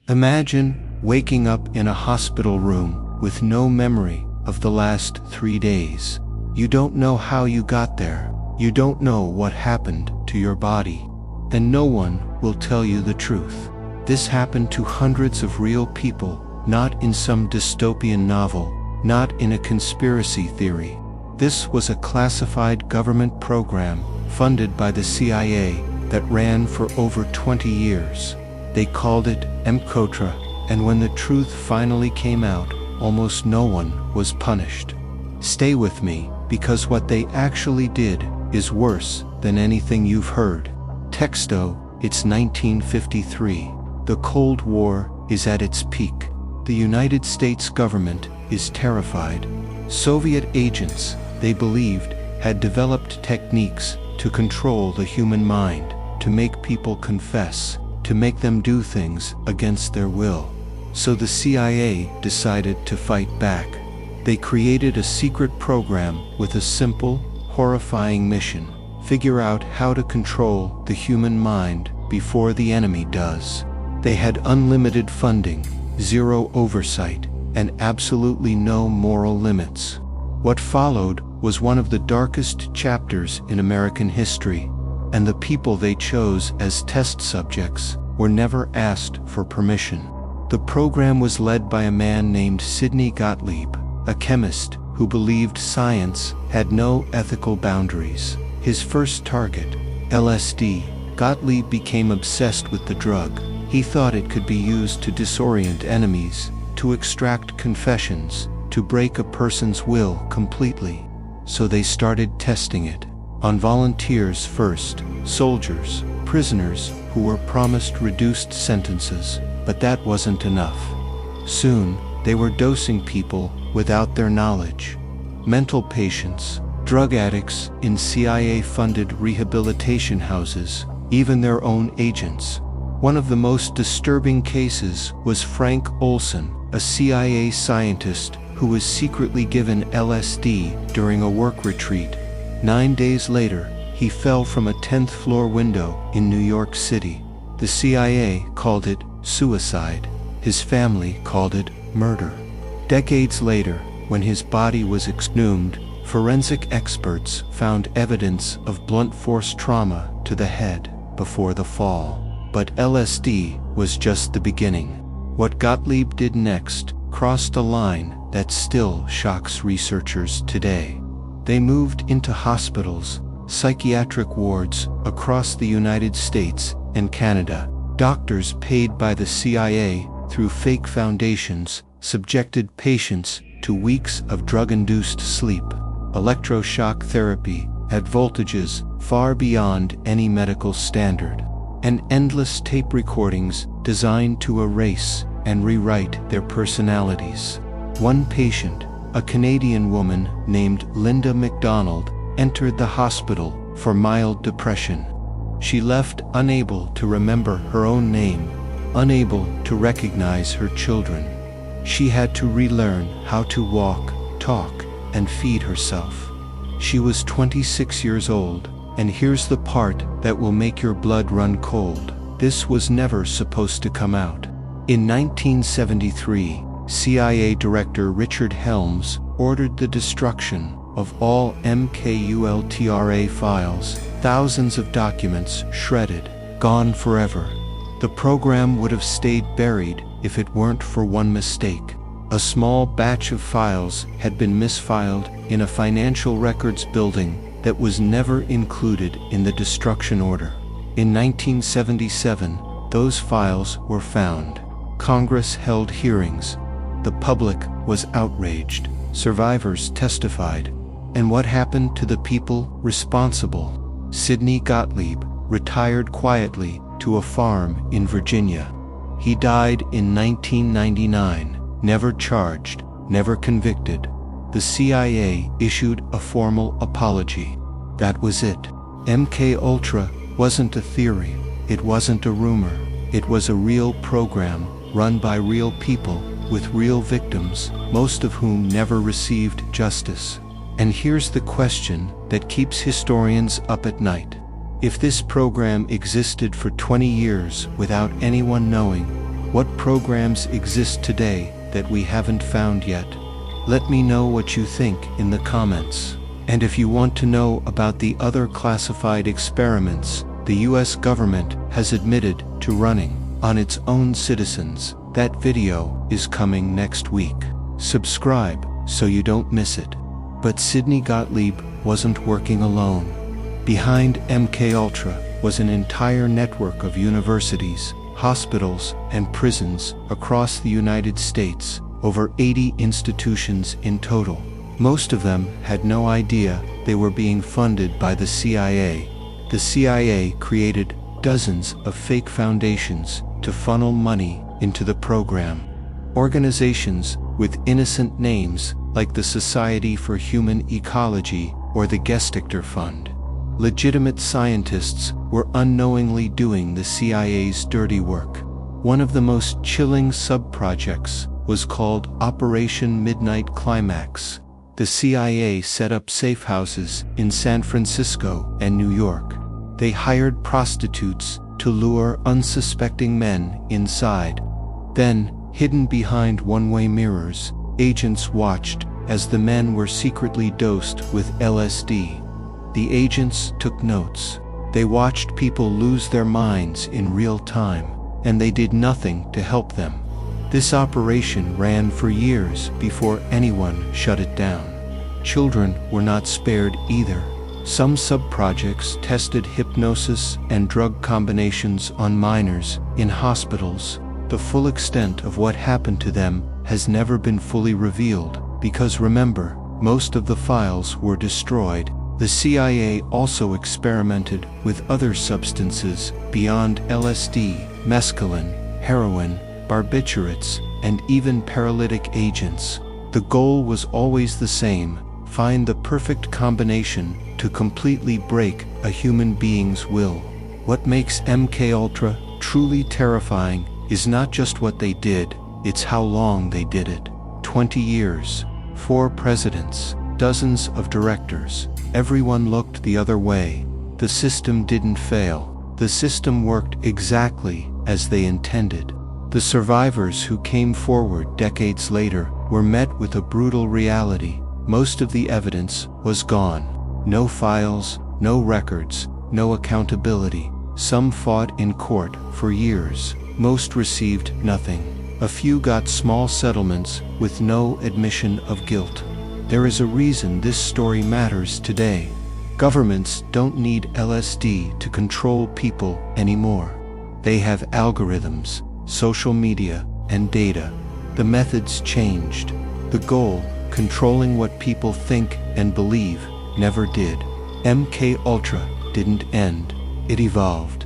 Imagine waking up in a hospital room with no memory of the last 3 days. You don't know how you got there. You don't know what happened to your body. And no one will tell you the truth. This happened to hundreds of real people, not in some dystopian novel, not in a conspiracy theory. This was a classified government program funded by the CIA that ran for over 20 years. They called it MKUltra, and when the truth finally came out, almost no one was punished. Stay with me, because what they actually did is worse than anything you've heard. Texto, it's 1953. The Cold War is at its peak. The United States government is terrified. Soviet agents, they believed, had developed techniques to control the human mind, to make people confess, to make them do things against their will. So the CIA decided to fight back. They created a secret program with a simple, horrifying mission: figure out how to control the human mind before the enemy does. They had unlimited funding, zero oversight, and absolutely no moral limits. What followed was one of the darkest chapters in American history, and the people they chose as test subjects were never asked for permission. The program was led by a man named Sidney Gottlieb, a chemist who believed science had no ethical boundaries. His first target, LSD, Gottlieb became obsessed with the drug. He thought it could be used to disorient enemies, to extract confessions, to break a person's will completely. So they started testing it on volunteers first, soldiers, prisoners who were promised reduced sentences, but that wasn't enough. Soon, they were dosing people without their knowledge. Mental patients, drug addicts in CIA-funded rehabilitation houses, even their own agents. One of the most disturbing cases was Frank Olson, a CIA scientist who was secretly given LSD during a work retreat. 9 days later, he fell from a 10th floor window in New York City. The CIA called it suicide. His family called it murder. Decades later, when his body was exhumed, forensic experts found evidence of blunt force trauma to the head before the fall. But LSD was just the beginning. What Gottlieb did next crossed a line that still shocks researchers today. They moved into hospitals, psychiatric wards across the United States and Canada. Doctors paid by the CIA through fake foundations subjected patients to weeks of drug-induced sleep, electroshock therapy at voltages far beyond any medical standard, and endless tape recordings designed to erase and rewrite their personalities. One patient, a Canadian woman named Linda MacDonald, entered the hospital for mild depression. She left unable to remember her own name, unable to recognize her children. She had to relearn how to walk, talk, and feed herself. She was 26 years old, and here's the part that will make your blood run cold. This was never supposed to come out. In 1973, CIA Director Richard Helms ordered the destruction of all MKUltra files, thousands of documents shredded, gone forever. The program would have stayed buried if it weren't for one mistake. A small batch of files had been misfiled in a financial records building that was never included in the destruction order. In 1977, those files were found. Congress held hearings. The public was outraged. Survivors testified. And what happened to the people responsible? Sidney Gottlieb retired quietly to a farm in Virginia. He died in 1999, never charged, never convicted. The CIA issued a formal apology. That was it. MKUltra wasn't a theory. It wasn't a rumor. It was a real program run by real people with real victims, most of whom never received justice. And here's the question that keeps historians up at night. If this program existed for 20 years without anyone knowing, What programs exist today that we haven't found yet? Let me know what you think in the comments. And if you want to know about the other classified experiments the US government has admitted to running on its own citizens, that video is coming next week. Subscribe so you don't miss it. But Sidney Gottlieb wasn't working alone. Behind MKUltra was an entire network of universities, hospitals, and prisons across the United States, over 80 institutions in total. Most of them had no idea they were being funded by the CIA. The CIA created dozens of fake foundations to funnel money into the program. Organizations with innocent names like the Society for Human Ecology or the Gestichter Fund. Legitimate scientists were unknowingly doing the CIA's dirty work. One of the most chilling sub-projects was called Operation Midnight Climax. The CIA set up safe houses in San Francisco and New York. They hired prostitutes to lure unsuspecting men inside. Then, hidden behind one-way mirrors, agents watched as the men were secretly dosed with LSD. The agents took notes. They watched people lose their minds in real time, and they did nothing to help them. This operation ran for years before anyone shut it down. Children were not spared either. Some sub-projects tested hypnosis and drug combinations on minors in hospitals. The full extent of what happened to them has never been fully revealed, because remember, most of the files were destroyed. The CIA also experimented with other substances beyond LSD, mescaline, heroin, barbiturates, and even paralytic agents. The goal was always the same: find the perfect combination to completely break a human being's will. What makes MKUltra truly terrifying is not just what they did, it's how long they did it. 20 years, 4 presidents, dozens of directors. Everyone looked the other way. The system didn't fail. The system worked exactly as they intended. The survivors who came forward decades later were met with a brutal reality. Most of the evidence was gone. No files, no records, no accountability. Some fought in court for years. Most received nothing. A few got small settlements with no admission of guilt. There is a reason this story matters today. Governments don't need LSD to control people anymore. They have algorithms, social media, and data. The methods changed. The goal, controlling what people think and believe, never did. MKUltra didn't end. It evolved.